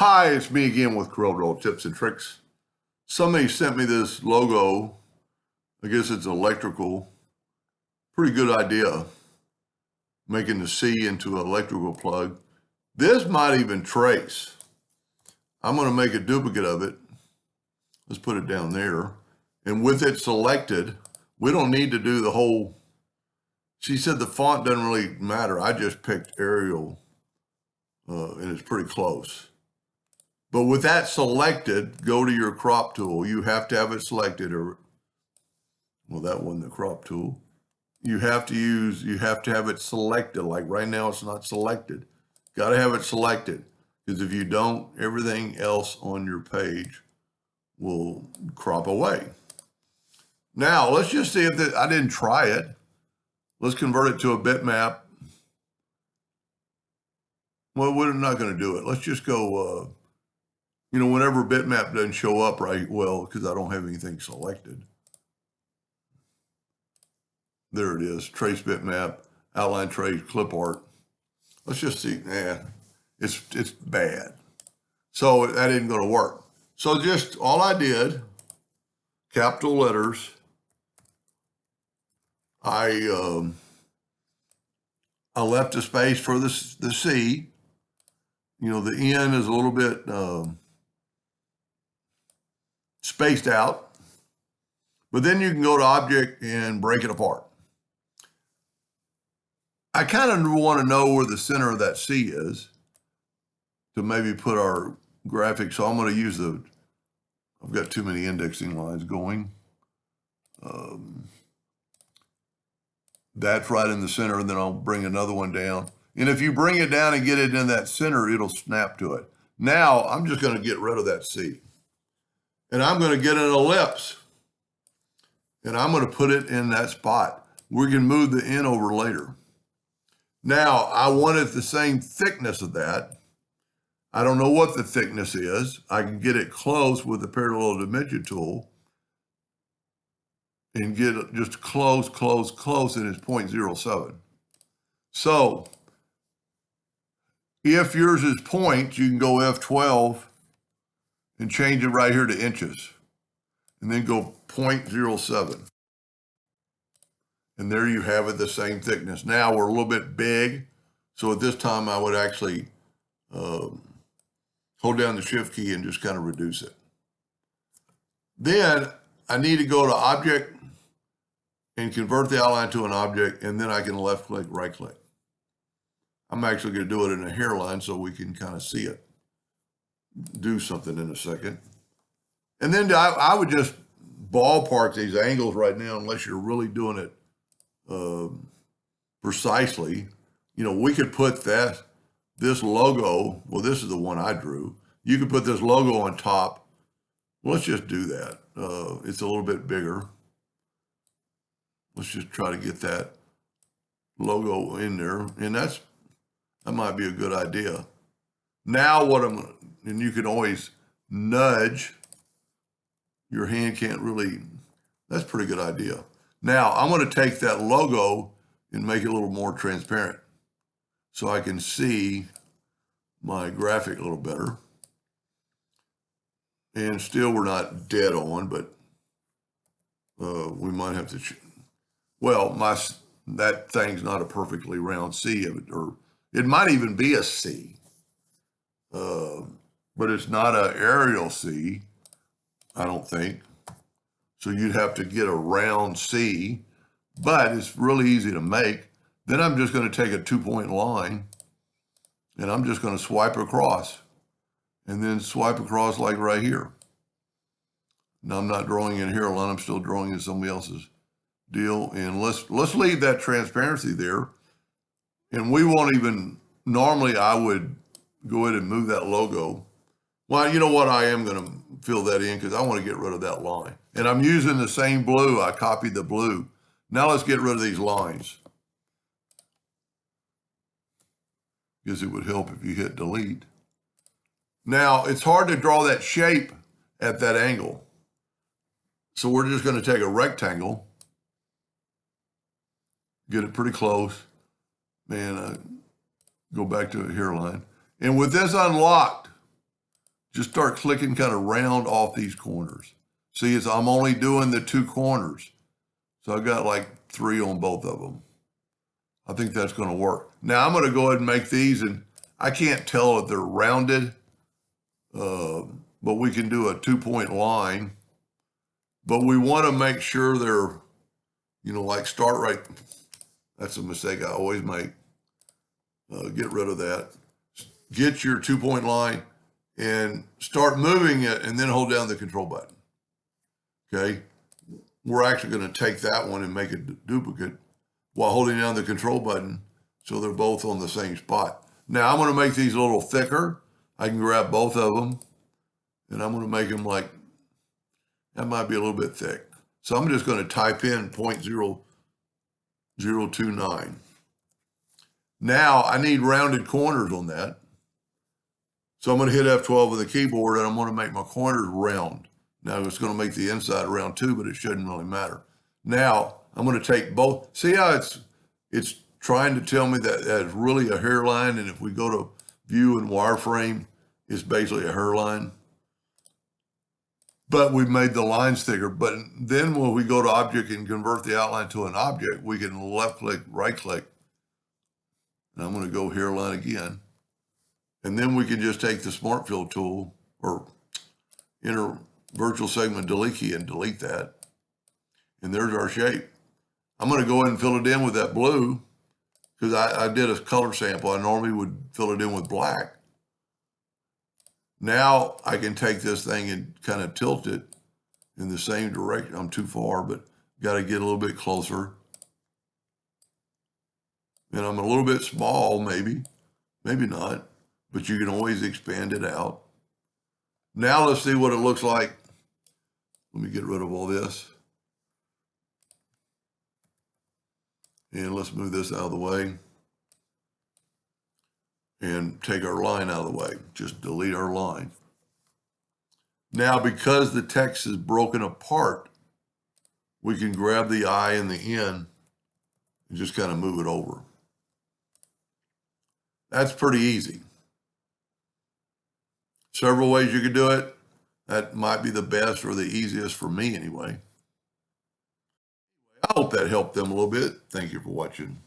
Hi, it's me again with Corel Tips and Tricks. Somebody sent me this logo. I guess it's electrical. Pretty good idea, making the C into an electrical plug. This might even trace. I'm going to make a duplicate of it. Let's put it down there. And with it selected, we don't need to do the whole. She said the font doesn't really matter. I just picked Arial, and it's pretty close. But with that selected, go to your crop tool. You have to have it selected, or, well, that wasn't the crop tool. You have to have it selected. Like right now, it's not selected. Got to have it selected, because if you don't, everything else on your page will crop away. Now, let's just see if I didn't try it. Let's convert it to a bitmap. Well, we're not going to do it. Let's just go, whenever bitmap doesn't show up right, well, because I don't have anything selected. There it is, trace bitmap, outline trace, clip art. Let's just see, it's bad. So that isn't going to work. So just all I did, capital letters, I left a space for the C. The N is a little bit spaced out, but then you can go to object and break it apart. I kind of want to know where the center of that C is to maybe put our graphic. So I'm going to use I've got too many indexing lines going. That's right in the center, and then I'll bring another one down. And if you bring it down and get it in that center, it'll snap to it. Now I'm just going to get rid of that C. And I'm going to get an ellipse. And I'm going to put it in that spot. We can move the N over later. Now, I wanted the same thickness of that. I don't know what the thickness is. I can get it close with the parallel dimension tool and get it just close, and it's 0.07. So if yours is points, you can go F12 and change it right here to inches, and then go 0.07. And there you have it, the same thickness. Now we're a little bit big, so at this time I would actually hold down the shift key and just kind of reduce it. Then I need to go to object and convert the outline to an object, and then I can left click, right click. I'm actually going to do it in a hairline so we can kind of see it do something in a second. And then I would just ballpark these angles right now, unless you're really doing it precisely. We could put this logo, well, this is the one I drew. You could put this logo on top. Let's just do that. It's a little bit bigger. Let's just try to get that logo in there. And that might be a good idea. Now and you can always nudge. Your hand can't really, that's a pretty good idea. Now I'm going to take that logo and make it a little more transparent so I can see my graphic a little better. And still we're not dead on, but we might have to, well, that thing's not a perfectly round C, or it might even be a C, but it's not an aerial C, I don't think. So you'd have to get a round C, but it's really easy to make. Then I'm just going to take a 2-point line, and I'm just going to swipe across, and then swipe across like right here. Now I'm not drawing in here line, I'm still drawing in somebody else's deal. And let's leave that transparency there. And we won't even, normally I would go ahead and move that logo. Well, you know what, I am going to fill that in because I want to get rid of that line. And I'm using the same blue, I copied the blue. Now let's get rid of these lines. Because it would help if you hit delete. Now it's hard to draw that shape at that angle. So we're just going to take a rectangle, get it pretty close, and go back to a hairline. And with this unlocked, just start clicking kind of round off these corners. See, I'm only doing the 2 corners. So I got like 3 on both of them. I think that's going to work. Now I'm going to go ahead and make these, and I can't tell if they're rounded, but we can do a 2-point line. But we want to make sure they're, like start right. That's a mistake I always make. Get rid of that. Get your 2-point line and start moving it, and then hold down the control button. Okay. We're actually going to take that one and make a duplicate while holding down the control button so they're both on the same spot. Now I'm going to make these a little thicker. I can grab both of them, and I'm going to make them like, that might be a little bit thick. So I'm just going to type in 0.0029. Now I need rounded corners on that. So I'm going to hit F12 on the keyboard, and I'm going to make my corners round. Now it's going to make the inside round too, but it shouldn't really matter. Now I'm going to take both. See how it's trying to tell me that that's really a hairline, and if we go to view and wireframe, it's basically a hairline. But we've made the lines thicker. But then when we go to object and convert the outline to an object, we can left click, right click. And I'm going to go hairline again. And then we can just take the Smart Fill tool or enter virtual segment delete key and delete that. And there's our shape. I'm going to go ahead and fill it in with that blue because I did a color sample. I normally would fill it in with black. Now I can take this thing and kind of tilt it in the same direction. I'm too far, but got to get a little bit closer. And I'm a little bit small, maybe not, but you can always expand it out. Now let's see what it looks like. Let me get rid of all this. And let's move this out of the way. And take our line out of the way. Just delete our line. Now, because the text is broken apart, we can grab the I and the N and just kind of move it over. That's pretty easy. Several ways you could do it. That might be the best or the easiest for me anyway. I hope that helped them a little bit. Thank you for watching.